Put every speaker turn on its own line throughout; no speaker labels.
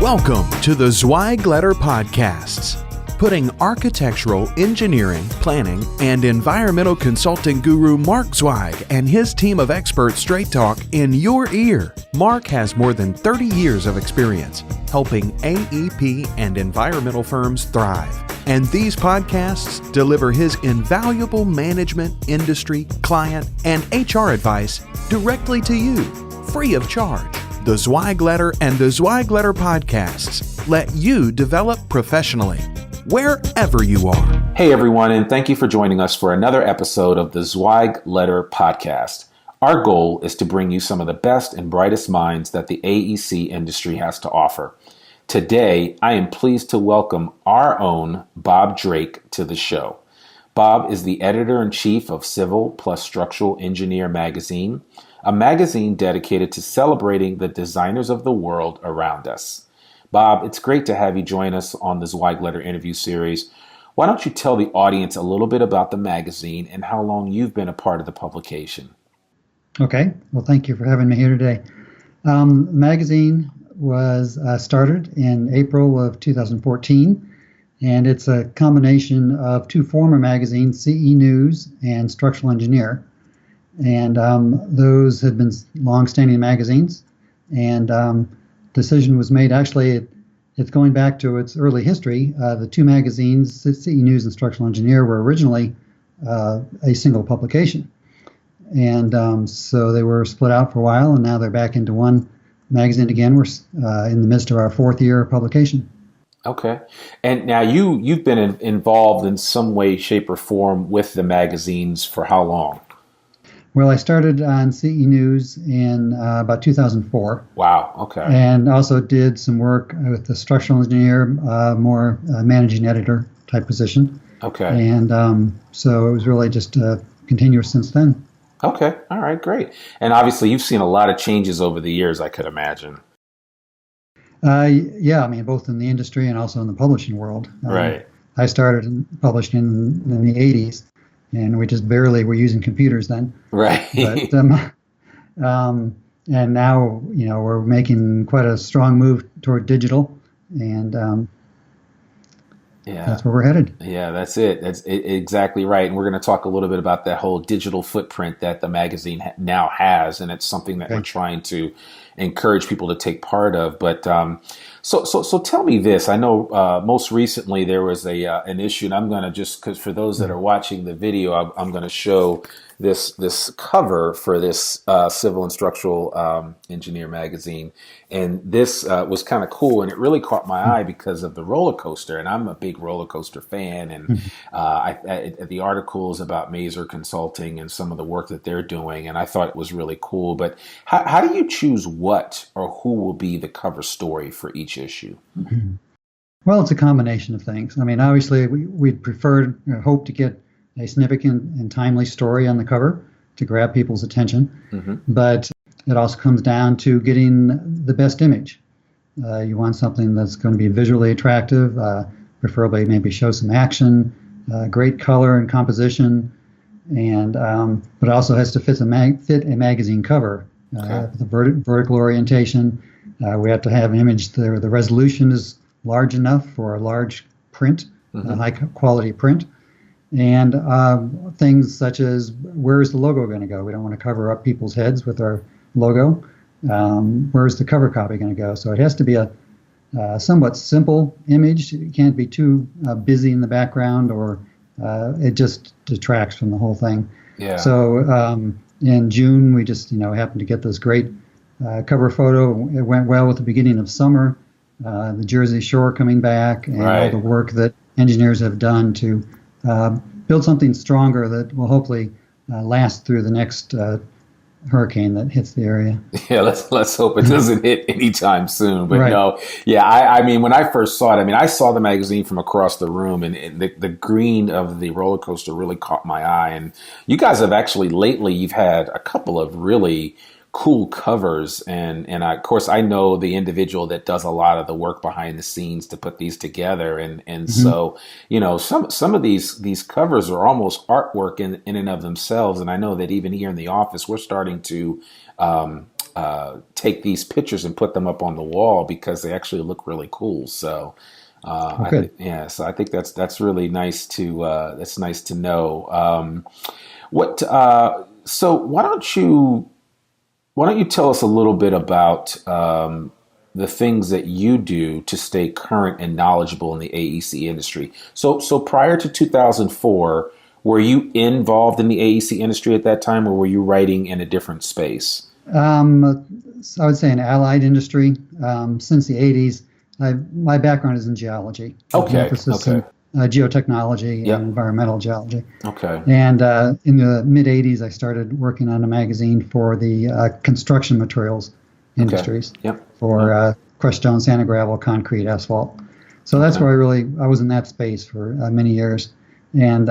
Welcome to the Zweig Podcasts, putting architectural, engineering, planning, and environmental consulting guru Mark Zweig and his team of experts straight talk in your ear. Mark has more than 30 years of experience helping AEP and environmental firms thrive. And these podcasts deliver his invaluable management, industry, client, and HR advice directly to you, free of charge. The Zweig Letter and the Zweig Letter podcasts let you develop professionally, wherever you are.
Hey everyone, and thank you for joining us for another episode of the Zweig Letter podcast. Our goal is to bring you some of the best and brightest minds that the AEC industry has to offer. Today, I am pleased to welcome our own Bob Drake to the show. Bob is the editor-in-chief of Civil+Structural Engineer magazine, a magazine dedicated to celebrating the designers of the world around us. Bob, it's great to have you join us on the Zweig Letter interview series. Why don't you tell the audience a little bit about the magazine and how long you've been a part of the publication?
Okay. Well, thank you for having me here today. The magazine was started in April of 2014, and it's a combination of two former magazines, CE News and Structural Engineer. And those had been long-standing magazines, and decision was made. Actually, it's going back to its early history. The two magazines, CE News and Structural Engineer, were originally a single publication. And so they were split out for a while, and now they're back into one magazine again. We're in the midst of our fourth year of publication.
Okay. And now you've been involved in some way, shape, or form with the magazines for how long?
Well, I started on CE News in about 2004.
Wow, okay.
And also did some work with the Structural Engineer, more managing editor type position.
Okay.
And so it was really just continuous since then.
Okay, all right, great. And obviously you've seen a lot of changes over the years, I could imagine.
Yeah, I mean, both in the industry and also in the publishing world.
Right.
I started publishing in the 80s. And we just barely were using computers then.
Right.
But, and now, we're making quite a strong move toward digital, and that's where we're headed.
Yeah, that's it. That's exactly right. And we're going to talk a little bit about that whole digital footprint that the magazine now has, and it's something that we're trying to encourage people to take part of. But so tell me this. I know most recently there was an issue, and I'm going to because for those that are watching the video, I'm going to show this cover for this Civil and Structural Engineer magazine. And this was kind of cool, and it really caught my eye because of the roller coaster. And I'm a big roller coaster fan, and the articles about Maser Consulting and some of the work that they're doing, and I thought it was really cool. But how do you choose what or who will be the cover story for each issue?
Mm-hmm. Well, it's a combination of things. I mean, obviously, we'd prefer, hope to get a significant and timely story on the cover to grab people's attention. Mm-hmm. But it also comes down to getting the best image. You want something that's going to be visually attractive, preferably maybe show some action, great color and composition, and but it also has to fit a magazine cover. The vertical orientation. We have to have an image. The resolution is large enough for a large print, high quality print. And things such as, where's the logo going to go? We don't want to cover up people's heads with our logo. Where's the cover copy going to go? So it has to be a somewhat simple image. It can't be too busy in the background, or it just detracts from the whole thing. Yeah. So in June, we just happened to get this great cover photo. It went well with the beginning of summer, the Jersey Shore coming back, and all the work that engineers have done to build something stronger that will hopefully last through the next hurricane that hits the area.
Yeah, let's hope it doesn't hit anytime soon. But no, yeah, I mean, when I first saw it, I saw the magazine from across the room, and the green of the roller coaster really caught my eye. And you guys have actually lately, you've had a couple of really cool covers, and of course I know the individual that does a lot of the work behind the scenes to put these together, and so some of these covers are almost artwork in and of themselves. And I know that even here in the office we're starting to take these pictures and put them up on the wall because they actually look really cool. So, so I think that's really nice to know. So why don't you tell us a little bit about the things that you do to stay current and knowledgeable in the AEC industry? So prior to 2004, were you involved in the AEC industry at that time, or were you writing in a different space?
I would say an allied industry. Since the 80s, my background is in geology.
Okay.
Emphasis in geotechnology and environmental geology.
Okay.
And in the mid 80s, I started working on a magazine for the construction materials industries. For crushed stone, sand and gravel, concrete, asphalt. So that's where I was in that space for many years. And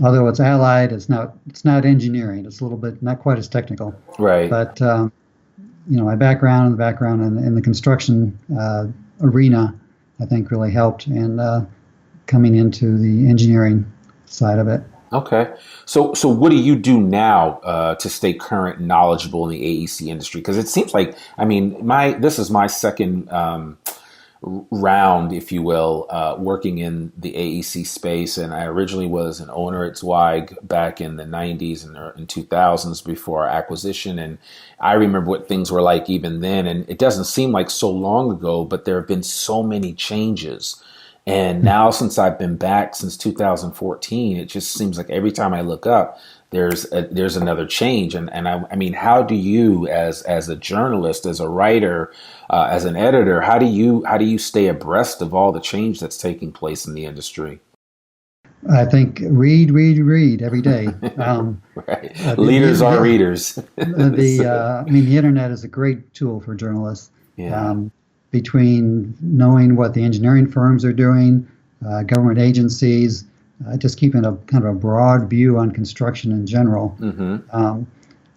although it's allied, it's not engineering. It's a little bit not quite as technical.
Right.
But my background in the construction arena, I think, really helped in coming into the engineering side of it.
Okay. So what do you do now to stay current and knowledgeable in the AEC industry? Because it seems like, this is my second round, if you will, working in the AEC space. And I originally was an owner at Zweig back in the 90s and 2000s before our acquisition. And I remember what things were like even then. And it doesn't seem like so long ago, but there have been so many changes. And now, since I've been back since 2014, it just seems like every time I look up, there's another change. And I mean, how do you, as a journalist, as a writer, as an editor, how do you stay abreast of all the change that's taking place in the industry?
I think read every day.
Right. Leaders are readers.
The internet is a great tool for journalists.
Yeah.
Between knowing what the engineering firms are doing, government agencies, just keeping a kind of a broad view on construction in general.
Mm-hmm.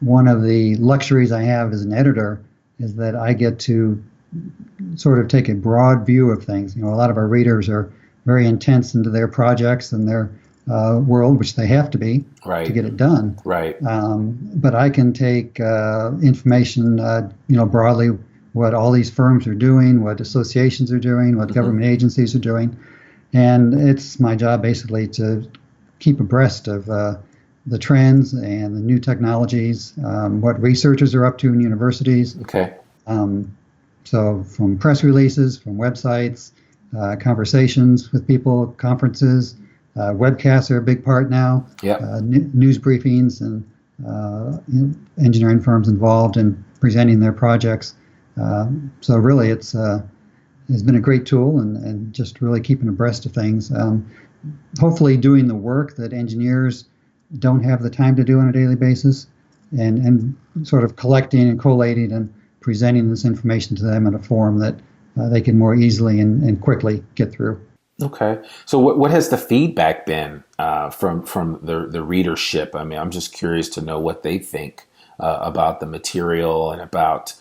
One of the luxuries I have as an editor is that I get to sort of take a broad view of things. A lot of our readers are very intense into their projects and their world, which they have to be to get it done.
Right.
But I can take information, broadly, what all these firms are doing, what associations are doing, what government agencies are doing. And it's my job basically to keep abreast of the trends and the new technologies, what researchers are up to in universities.
Okay.
So from press releases, from websites, conversations with people, conferences, webcasts are a big part now.
Yep.
News briefings and engineering firms involved in presenting their projects. So really, it's been a great tool and just really keeping abreast of things. Hopefully doing the work that engineers don't have the time to do on a daily basis and sort of collecting and collating and presenting this information to them in a form that they can more easily and quickly get through.
Okay. So what has the feedback been from the readership? I'm just curious to know what they think about the material and about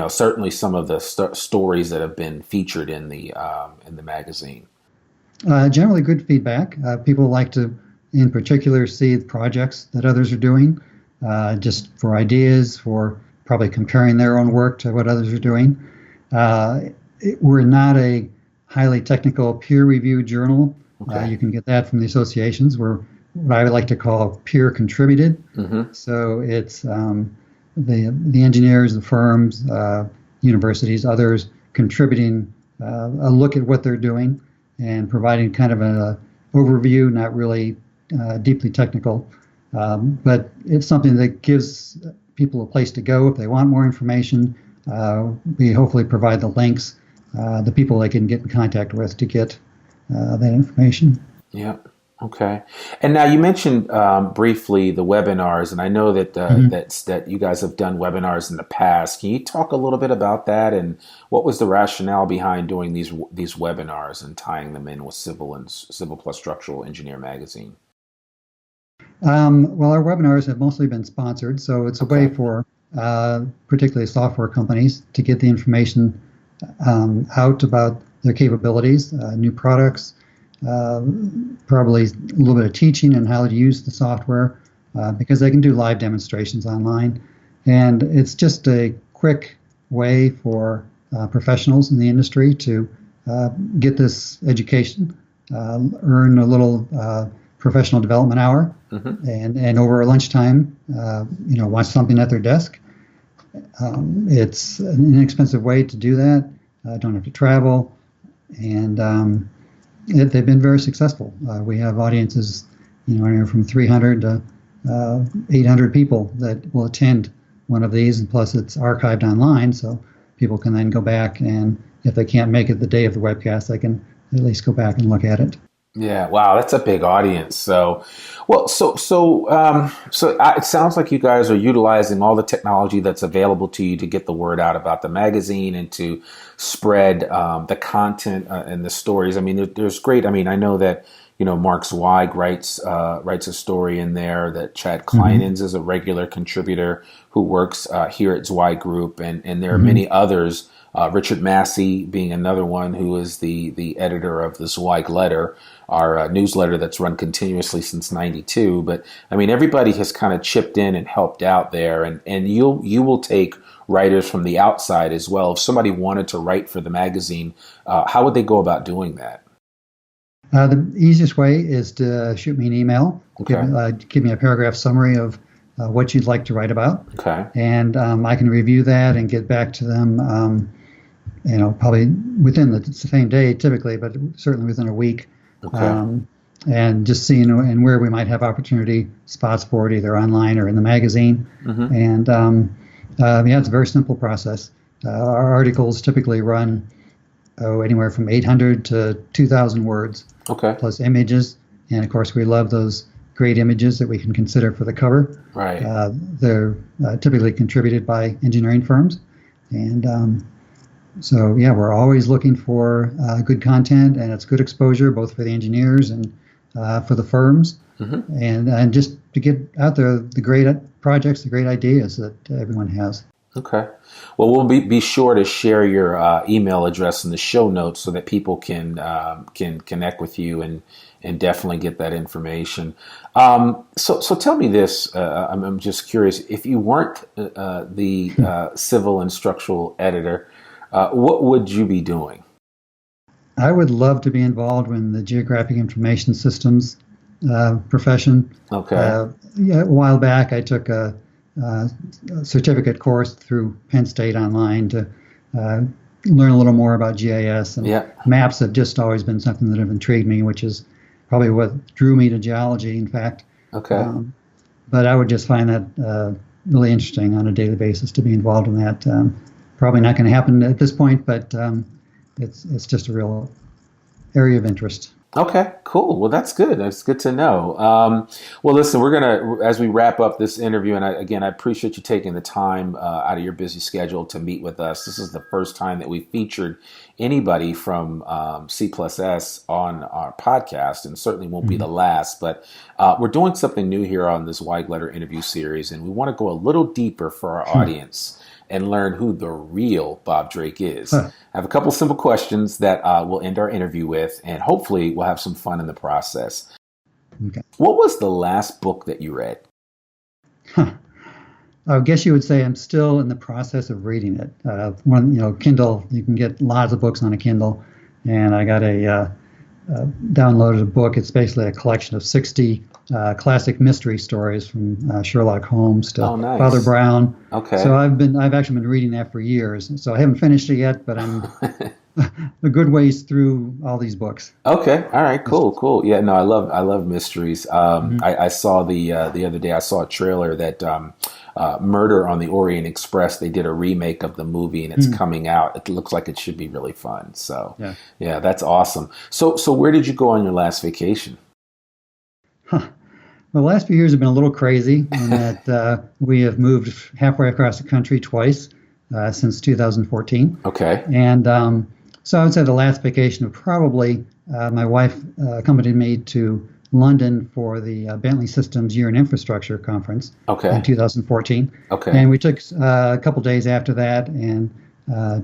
certainly some of the stories that have been featured in the magazine.
Generally good feedback. People like to, in particular, see the projects that others are doing, just for ideas, for probably comparing their own work to what others are doing. We're not a highly technical peer-reviewed journal.
Okay.
You can get that from the associations. We're what I would like to call peer-contributed.
Mm-hmm.
So it's the engineers, the firms, universities, others contributing a look at what they're doing and providing kind of an overview, not really deeply technical, but it's something that gives people a place to go if they want more information. We hopefully provide the links, the people they can get in contact with to get that information.
Yeah. Okay. And now you mentioned briefly the webinars, and I know that that you guys have done webinars in the past. Can you talk a little bit about that and what was the rationale behind doing these webinars and tying them in with Civil+Structural Engineer magazine?
Well, our webinars have mostly been sponsored, so it's a way for particularly software companies to get the information out about their capabilities, new products, probably a little bit of teaching on how to use the software because they can do live demonstrations online. And it's just a quick way for professionals in the industry to get this education, earn a little professional development hour, and over lunchtime, watch something at their desk. It's an inexpensive way to do that. Don't have to travel, and they've been very successful. We have audiences, anywhere from 300 to 800 people that will attend one of these, and plus it's archived online, so people can then go back, and if they can't make it the day of the webcast, they can at least go back and look at it.
Yeah, wow, that's a big audience. So it sounds like you guys are utilizing all the technology that's available to you to get the word out about the magazine and to spread the content and the stories. I mean, there's great. I mean, I know that Mark Zweig writes a story in there. That Chad Kleinens is a regular contributor who works here at Zweig Group, and there are many others. Richard Massey being another one, who is the editor of the Zweig Letter, our newsletter that's run continuously since '92. But I mean, everybody has kind of chipped in and helped out there, and you will take writers from the outside as well. If somebody wanted to write for the magazine, how would they go about doing that?
The easiest way is to shoot me an email. Okay. Give me a paragraph summary of what you'd like to write about. Okay. And I can review that and get back to them, probably within the same day typically, but certainly within a week. Okay. And just seeing and where we might have opportunity spots for it, either online or in the magazine. And it's a very simple process. Our articles typically run anywhere from 800 to 2,000 words, plus images. And of course, we love those great images that we can consider for the cover. Right. They're typically contributed by engineering firms. And we're always looking for good content, and it's good exposure both for the engineers and for the firms, and just to get out there the great projects, the great ideas that everyone has. Okay.
Well, we'll be sure to share your email address in the show notes so that people can connect with you and definitely get that information. So tell me this. I'm just curious. If you weren't the civil and structural editor, what would you be doing?
I would love to be involved in the geographic information systems profession. Okay. A while back, I took a certificate course through Penn State online to learn a little more about GIS, and maps have just always been something that have intrigued me, which is probably what drew me to geology, in fact. Okay. But I would just find that really interesting on a daily basis to be involved in that. Probably not going to happen at this point, but it's just a real area of interest.
Okay, cool. Well, that's good. That's good to know. Well, listen, we're going to, as we wrap up this interview, and I appreciate you taking the time out of your busy schedule to meet with us. This is the first time that we featured anybody from C+S on our podcast, and certainly won't be the last. But we're doing something new here on this Zweig Letter interview series, and we want to go a little deeper for our audience and learn who the real Bob Drake is. I have a couple simple questions that we'll end our interview with, and hopefully we'll have some fun in the process. Okay. What was the last book that you read?
I guess you would say I'm still in the process of reading it. Kindle, you can get lots of books on a Kindle, and I got downloaded a book. It's basically a collection of 60 classic mystery stories from Sherlock Holmes to Father Brown. Okay. So I've actually been reading that for years. So I haven't finished it yet, but I'm a good ways through all these books.
Okay. All right. Cool. Yeah. No, I love mysteries. I saw the other day. I saw a trailer that Murder on the Orient Express. They did a remake of the movie, and it's coming out. It looks like it should be really fun. So yeah, that's awesome. So where did you go on your last vacation?
Well, the last few years have been a little crazy in that we have moved halfway across the country twice since 2014. Okay. And so I would say the last vacation of probably my wife accompanied me to London for the Bentley Systems Year in Infrastructure Conference in 2014. Okay. And we took a couple days after that and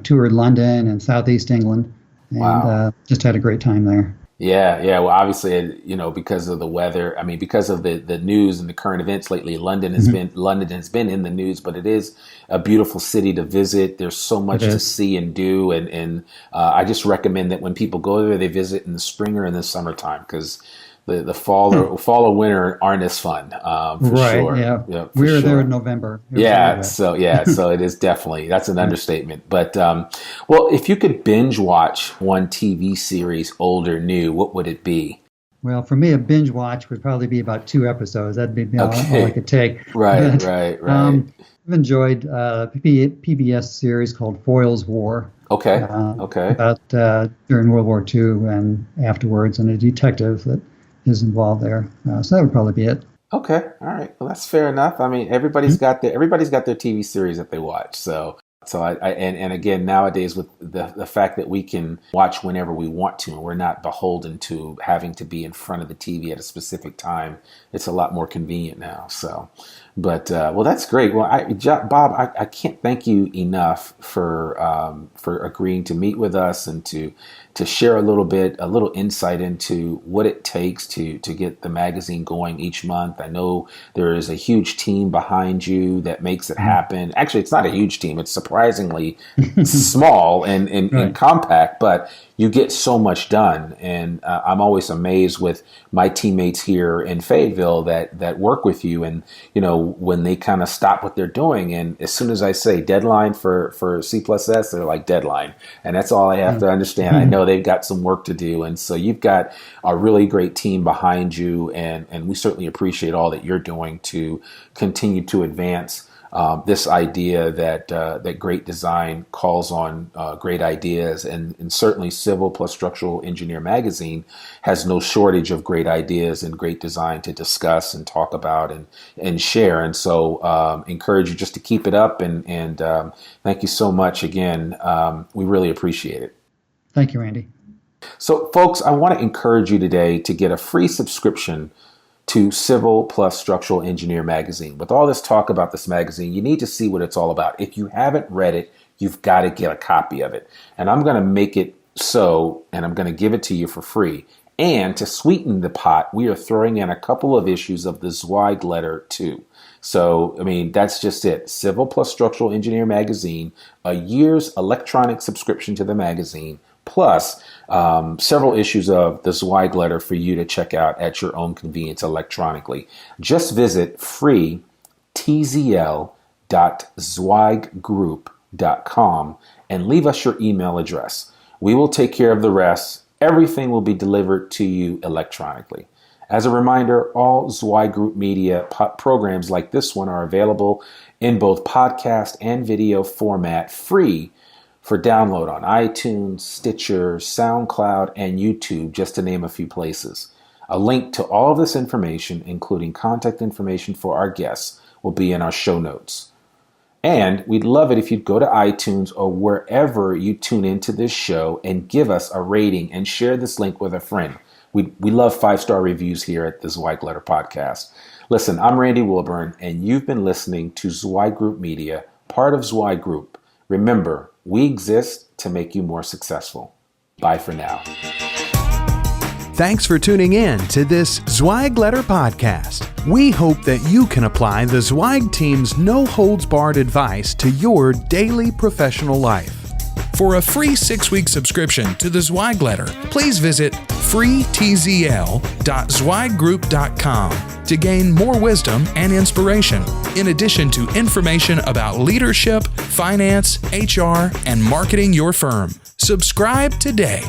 toured London and Southeast England, and just had a great time there.
Yeah. Well, obviously, because of the weather, because of the news and the current events lately, London has been in the news, but it is a beautiful city to visit. There's so much to see and do. And I just recommend that when people go there, they visit in the spring or in the summertime, because the fall or winter aren't as fun, for sure.
Yeah, we were there in November.
So it is definitely, that's an understatement. But well, if you could binge watch one TV series, old or new, what would it be?
Well, for me, a binge watch would probably be about 2 episodes. That'd be all I could take.
Right.
I've enjoyed a PBS series called Foyle's War.
Okay.
About during World War II and afterwards, and a detective that is involved there. So that would probably be it.
Okay. All right. Well, that's fair enough. Everybody's got their TV series that they watch. So and again, nowadays with the fact that we can watch whenever we want to, and we're not beholden to having to be in front of the TV at a specific time, it's a lot more convenient now. So, but well, that's great. Well, Bob, I can't thank you enough for agreeing to meet with us and to share a little insight into what it takes to get the magazine going each month. I know there is a huge team behind you that makes it happen. Actually, it's not a huge team. It's surprisingly small and compact, but you get so much done. And I'm always amazed with my teammates here in Fayetteville that work with you, and when they kind of stop what they're doing, and as soon as I say deadline for C++S, they're like, deadline, and that's all I have to understand. I know they've got some work to do, and so you've got a really great team behind you, and we certainly appreciate all that you're doing to continue to advance this idea that great design calls on great ideas, and certainly Civil+Structural Engineer magazine has no shortage of great ideas and great design to discuss and talk about and share. And so encourage you just to keep it up, and thank you so much again. We really appreciate it.
Thank you, Randy.
So folks, I want to encourage you today to get a free subscription to Civil+Structural Engineer magazine. With all this talk about this magazine, you need to see what it's all about. If you haven't read it, you've got to get a copy of it. And I'm going to make it so, and I'm going to give it to you for free. And to sweeten the pot, we are throwing in a couple of issues of the Zweig letter too. So, that's just it. Civil+Structural Engineer magazine, a year's electronic subscription to the magazine, plus several issues of the Zweig letter for you to check out at your own convenience electronically. Just visit freetzl.zweiggroup.com and leave us your email address. We will take care of the rest. Everything will be delivered to you electronically. As a reminder, all Zweig Group media programs like this one are available in both podcast and video format, free for download on iTunes, Stitcher, SoundCloud, and YouTube, just to name a few places. A link to all of this information, including contact information for our guests, will be in our show notes. And we'd love it if you'd go to iTunes or wherever you tune into this show and give us a rating and share this link with a friend. We love 5-star reviews here at the Zweig Letter Podcast. Listen, I'm Randy Wilburn, and you've been listening to Zweig Group Media, part of Zweig Group. Remember, we exist to make you more successful. Bye for now.
Thanks for tuning in to this Zweig Letter Podcast. We hope that you can apply the Zweig team's no-holds-barred advice to your daily professional life. For a free 6-week subscription to the Zweig Letter, please visit freetzl.zweiggroup.com to gain more wisdom and inspiration, in addition to information about leadership, finance, HR, and marketing your firm. Subscribe today.